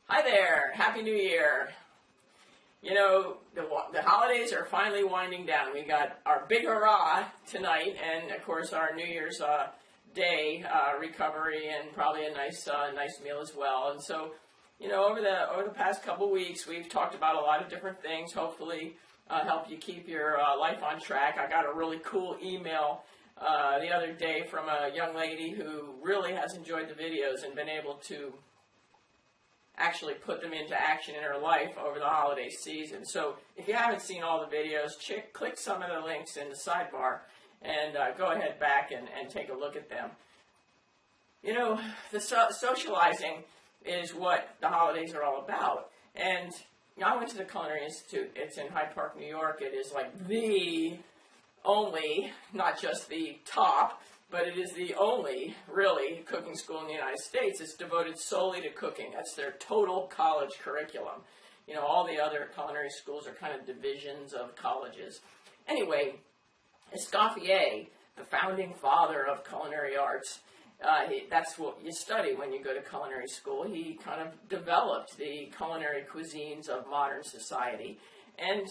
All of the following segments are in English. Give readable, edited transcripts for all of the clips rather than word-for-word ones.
Hi there, Happy New Year. You know, the holidays are finally winding down. We got our big hurrah tonight, and of course our New Year's Day recovery, and probably a nice meal as well. And so, you know, over the past couple weeks, we've talked about a lot of different things. Hopefully, help you keep your life on track. I got a really cool email the other day from a young lady who really has enjoyed the videos and been able to actually put them into action in her life over the holiday season. So if you haven't seen all the videos, click some of the links in the sidebar and go ahead back and take a look at them. You know, the socializing is what the holidays are all about. And you know, I went to the Culinary Institute. It's in Hyde Park, New York. It is like the only, not just the top, but it is the only, really, cooking school in the United States. It's devoted solely to cooking. That's their total college curriculum. You know, all the other culinary schools are kind of divisions of colleges. Anyway, Escoffier, the founding father of culinary arts, that's what you study when you go to culinary school. He kind of developed the culinary cuisines of modern society. And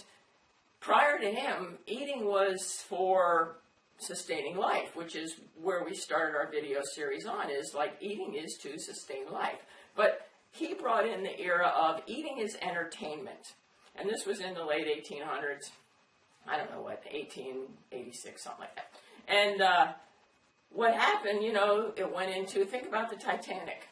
prior to him, eating was for sustaining life, which is where we started our video series on, is like eating is to sustain life. But he brought in the era of eating is entertainment. And this was in the late 1800s. I don't know what, 1886, something like that. And what happened, you know, it went into, think about the Titanic.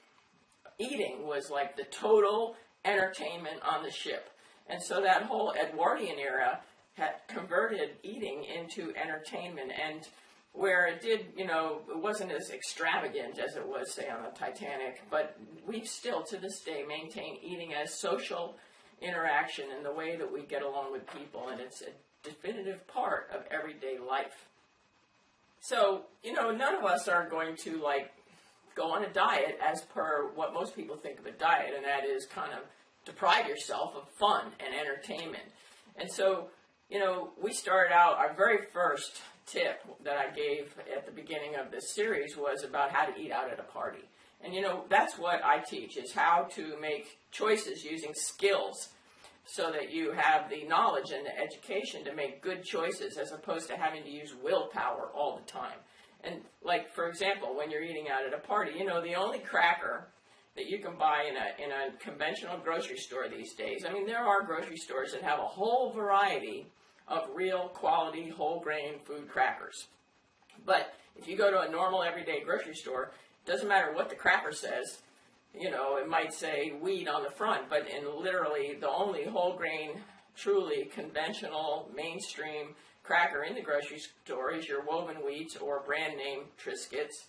Eating was like the total entertainment on the ship. And so that whole Edwardian era had converted eating into entertainment, and where it did, you know, it wasn't as extravagant as it was, say, on the Titanic, but we still, to this day, maintain eating as social interaction in the way that we get along with people, and it's a definitive part of everyday life. So, you know, none of us are going to, like, go on a diet as per what most people think of a diet, and that is kind of deprive yourself of fun and entertainment. And so, you know, we started out, our very first tip that I gave at the beginning of this series was about how to eat out at a party. And, you know, that's what I teach, is how to make choices using skills so that you have the knowledge and the education to make good choices as opposed to having to use willpower all the time. And, like, for example, when you're eating out at a party, you know, the only cracker that you can buy in a conventional grocery store these days, I mean, there are grocery stores that have a whole variety of real quality whole grain food crackers. But if you go to a normal everyday grocery store, it doesn't matter what the cracker says. You know, it might say wheat on the front, but in literally the only whole grain, truly conventional, mainstream cracker in the grocery store is your woven wheats or brand name Triscuits.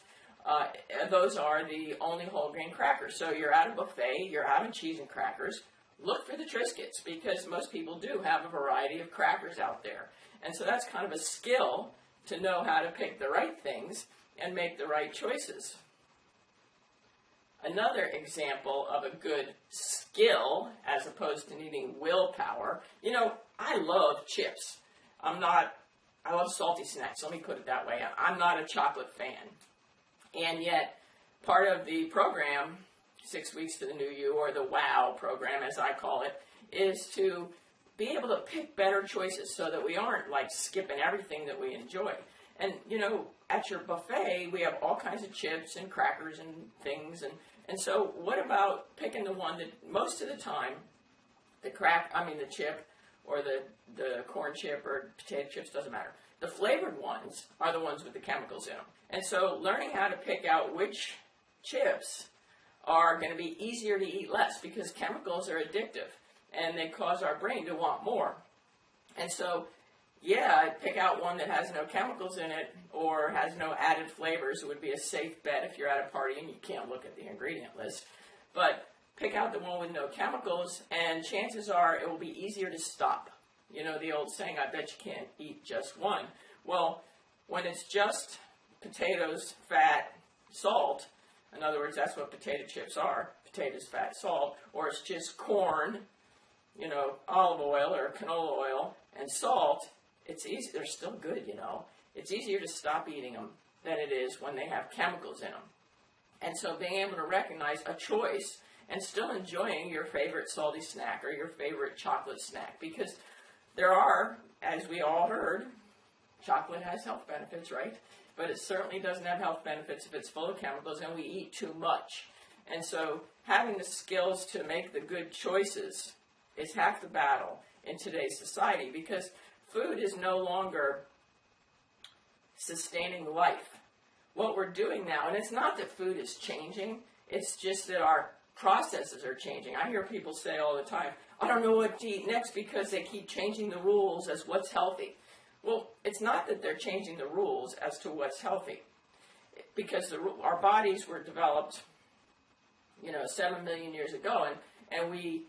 Those are the only whole grain crackers. So you're at a buffet, you're having cheese and crackers. Look for the Triscuits, because most people do have a variety of crackers out there. And so that's kind of a skill to know how to pick the right things and make the right choices. Another example of a good skill, as opposed to needing willpower, you know, I love chips. I love salty snacks, let me put it that way. I'm not a chocolate fan. And yet, part of the program, 6 Weeks to the New You, or the WOW program as I call it, is to be able to pick better choices so that we aren't like skipping everything that we enjoy. And you know, at your buffet we have all kinds of chips and crackers and things, and so what about picking the one that most of the time, the chip or the corn chip or potato chips, doesn't matter. The flavored ones are the ones with the chemicals in them. And so learning how to pick out which chips are going to be easier to eat less, because chemicals are addictive and they cause our brain to want more. And so, yeah, I'd pick out one that has no chemicals in it or has no added flavors. It would be a safe bet if you're at a party and you can't look at the ingredient list. But pick out the one with no chemicals, and chances are it will be easier to stop. You know the old saying, I bet you can't eat just one. Well, when it's just potatoes, fat, salt, in other words, that's what potato chips are, potatoes, fat, salt, or it's just corn, you know, olive oil or canola oil and salt, it's easy, they're still good, you know. It's easier to stop eating them than it is when they have chemicals in them. And so being able to recognize a choice and still enjoying your favorite salty snack or your favorite chocolate snack. Because there are, as we all heard, chocolate has health benefits, right? But it certainly doesn't have health benefits if it's full of chemicals and we eat too much. And so having the skills to make the good choices is half the battle in today's society, because food is no longer sustaining life. What we're doing now, and it's not that food is changing, it's just that our processes are changing. I hear people say all the time, I don't know what to eat next because they keep changing the rules as what's healthy. Well, it's not that they're changing the rules as to what's healthy, because our bodies were developed, 7 million years ago, and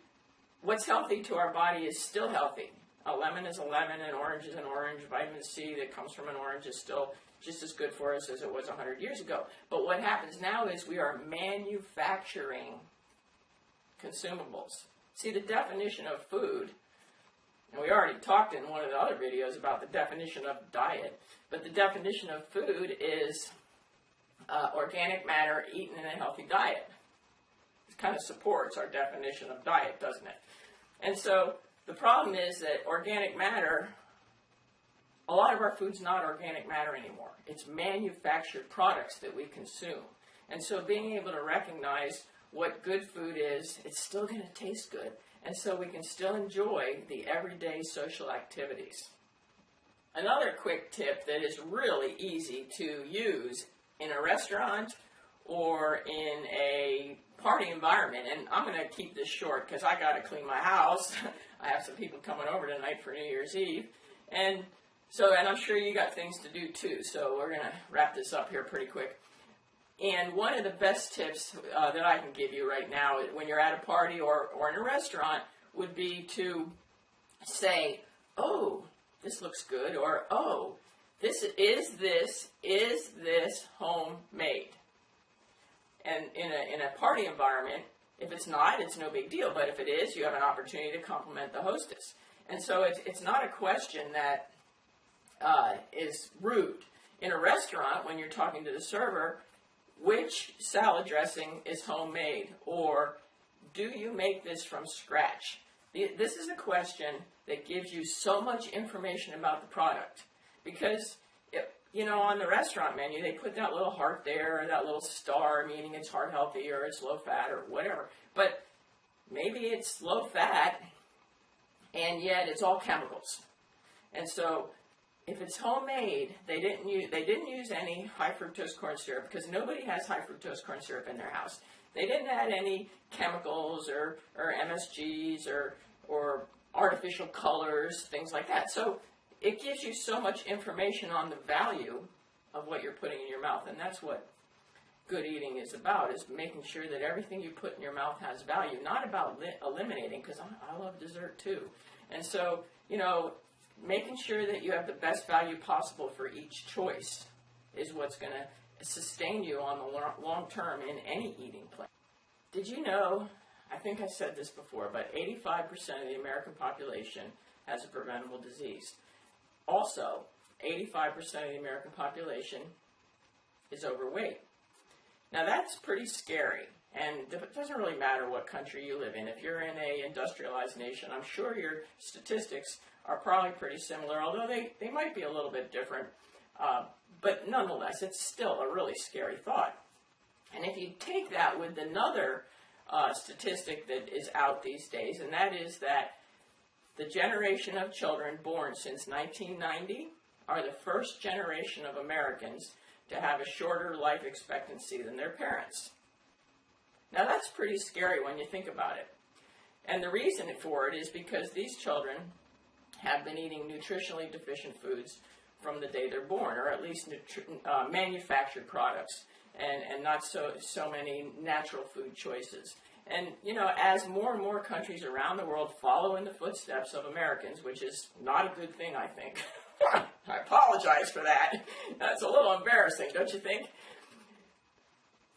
what's healthy to our body is still healthy. A lemon is a lemon, an orange is an orange. Vitamin C that comes from an orange is still just as good for us as it was 100 years ago. But what happens now is we are manufacturing consumables. See, the definition of food, and we already talked in one of the other videos about the definition of diet, but the definition of food is organic matter eaten in a healthy diet. It kind of supports our definition of diet, doesn't it? And so the problem is that organic matter, a lot of our food's not organic matter anymore. It's manufactured products that we consume. And so being able to recognize what good food is, it's still going to taste good. And so we can still enjoy the everyday social activities. Another quick tip that is really easy to use in a restaurant or in a party environment, and I'm going to keep this short because I got to clean my house. I have some people coming over tonight for New Year's Eve, and I'm sure you got things to do too, so we're going to wrap this up here pretty quick. And one of the best tips that I can give you right now when you're at a party or in a restaurant would be to say, oh, this looks good, or oh, is this homemade? And in a party environment, if it's not, it's no big deal. But if it is, you have an opportunity to compliment the hostess. And so it's not a question that is rude. In a restaurant, when you're talking to the server, which salad dressing is homemade? Or do you make this from scratch? This is a question that gives you so much information about the product. Because on the restaurant menu, they put that little heart there, or that little star, meaning it's heart healthy, or it's low fat, or whatever. But maybe it's low fat, and yet it's all chemicals. And so, if it's homemade, they didn't use any high fructose corn syrup, because nobody has high fructose corn syrup in their house. They didn't add any chemicals or MSGs or artificial colors, things like that. So it gives you so much information on the value of what you're putting in your mouth, and that's what good eating is about, is making sure that everything you put in your mouth has value, not about eliminating, because I love dessert too. And so, making sure that you have the best value possible for each choice is what's going to sustain you on the long term in any eating plan. Did you know, I think I said this before, but 85% of the American population has a preventable disease. Also, 85% of the American population is overweight. Now that's pretty scary, and it doesn't really matter what country you live in. If you're in an industrialized nation, I'm sure your statistics are probably pretty similar, although they might be a little bit different. But nonetheless, it's still a really scary thought. And if you take that with another statistic that is out these days, and that is that the generation of children born since 1990 are the first generation of Americans to have a shorter life expectancy than their parents. Now that's pretty scary when you think about it. And the reason for it is because these children have been eating nutritionally deficient foods from the day they're born, or at least manufactured products, and not so many natural food choices. And, as more and more countries around the world follow in the footsteps of Americans, which is not a good thing, I think. I apologize for that. That's a little embarrassing, don't you think?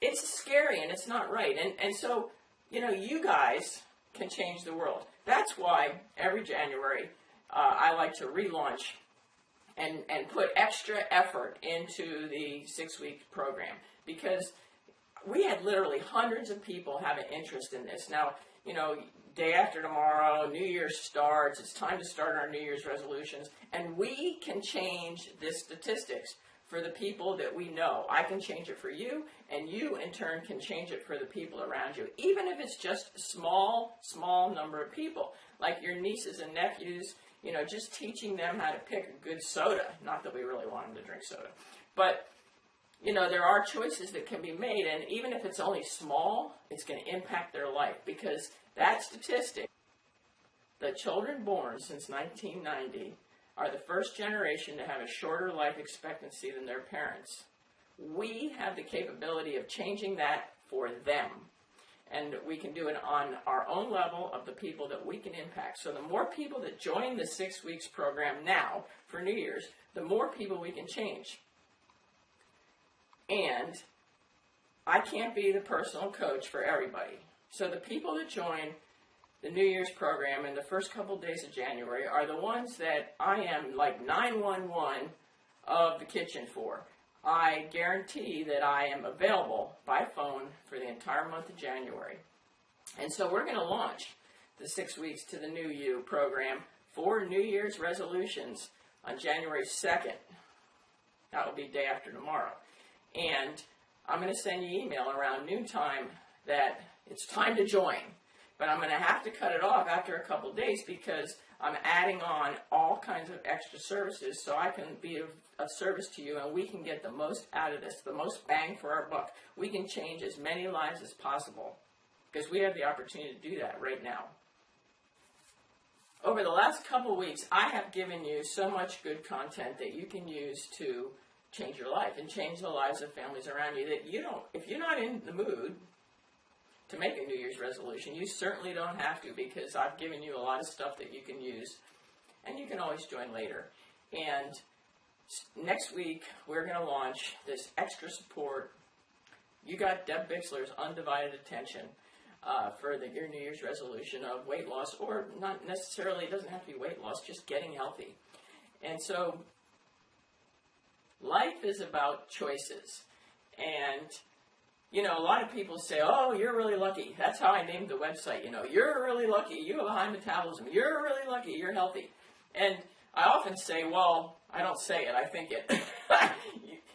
It's scary and it's not right. And so, you guys can change the world. That's why every January I like to relaunch and put extra effort into the 6-week program, because we had literally hundreds of people have an interest in this. Now, you know, day after tomorrow, New Year's starts. It's time to start our New Year's resolutions. And we can change the statistics for the people that we know. I can change it for you, and you, in turn, can change it for the people around you. Even if it's just a small number of people, like your nieces and nephews, you know, just teaching them how to pick a good soda. Not that we really want them to drink soda. But, you know, there are choices that can be made, and even if it's only small, it's going to impact their life, because that statistic, the children born since 1990 are the first generation to have a shorter life expectancy than their parents. We have the capability of changing that for them, and we can do it on our own level of the people that we can impact. So the more people that join the 6 weeks program now for New Year's, the more people we can change. And I can't be the personal coach for everybody. So the people that join the New Year's program in the first couple days of January are the ones that I am like 911 of the kitchen for. I guarantee that I am available by phone for the entire month of January. And so we're going to launch the 6 weeks to the New You program for New Year's resolutions on January 2nd. That will be day after tomorrow. And I'm going to send you email around noontime that it's time to join. But I'm going to have to cut it off after a couple days because I'm adding on all kinds of extra services so I can be of service to you and we can get the most out of this, the most bang for our buck. We can change as many lives as possible because we have the opportunity to do that right now. Over the last couple weeks, I have given you so much good content that you can use to change your life and change the lives of families around you that you don't, if you're not in the mood to make a New Year's resolution, you certainly don't have to because I've given you a lot of stuff that you can use and you can always join later. And next week, we're going to launch this extra support. You got Deb Bixler's undivided attention for your New Year's resolution of weight loss, or not necessarily, it doesn't have to be weight loss, just getting healthy. And so life is about choices. And, you know, a lot of people say, oh, you're really lucky. That's how I named the website. You know, you're really lucky. You have a high metabolism. You're really lucky. You're healthy. And I often say, well, I don't say it. I think it.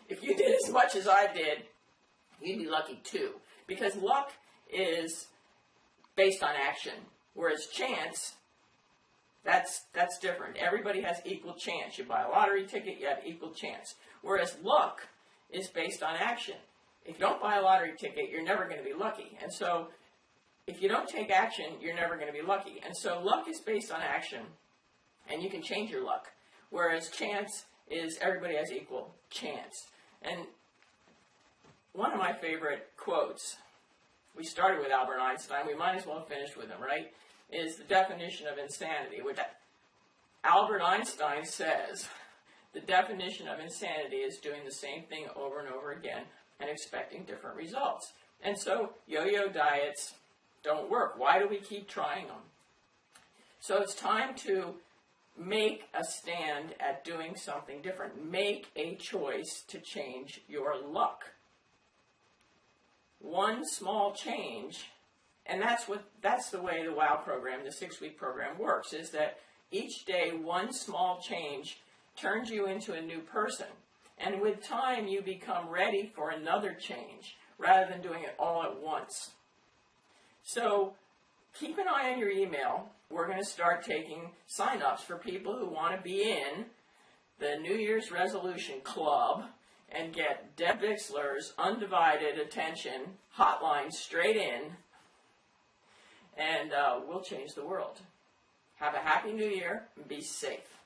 If you did as much as I did, you'd be lucky too. Because luck is based on action, whereas chance, that's different. Everybody has equal chance. You buy a lottery ticket, you have equal chance. Whereas luck is based on action. If you don't buy a lottery ticket, you're never going to be lucky. And so if you don't take action, you're never going to be lucky. And so luck is based on action, and you can change your luck. Whereas chance is everybody has equal chance. And one of my favorite quotes, we started with Albert Einstein, we might as well finish with him, right? Is the definition of insanity, which Albert Einstein says, the definition of insanity is doing the same thing over and over again and expecting different results. And so yo-yo diets don't work. Why do we keep trying them? So it's time to make a stand at doing something different. Make a choice to change your luck. One small change, and that's the way the WOW program, the 6-week program works, is that each day one small change turns you into a new person. And with time you become ready for another change rather than doing it all at once. So keep an eye on your email. We're going to start taking sign-ups for people who want to be in the New Year's Resolution Club and get Deb Bixler's undivided attention hotline straight in, and we'll change the world. Have a happy New Year and be safe.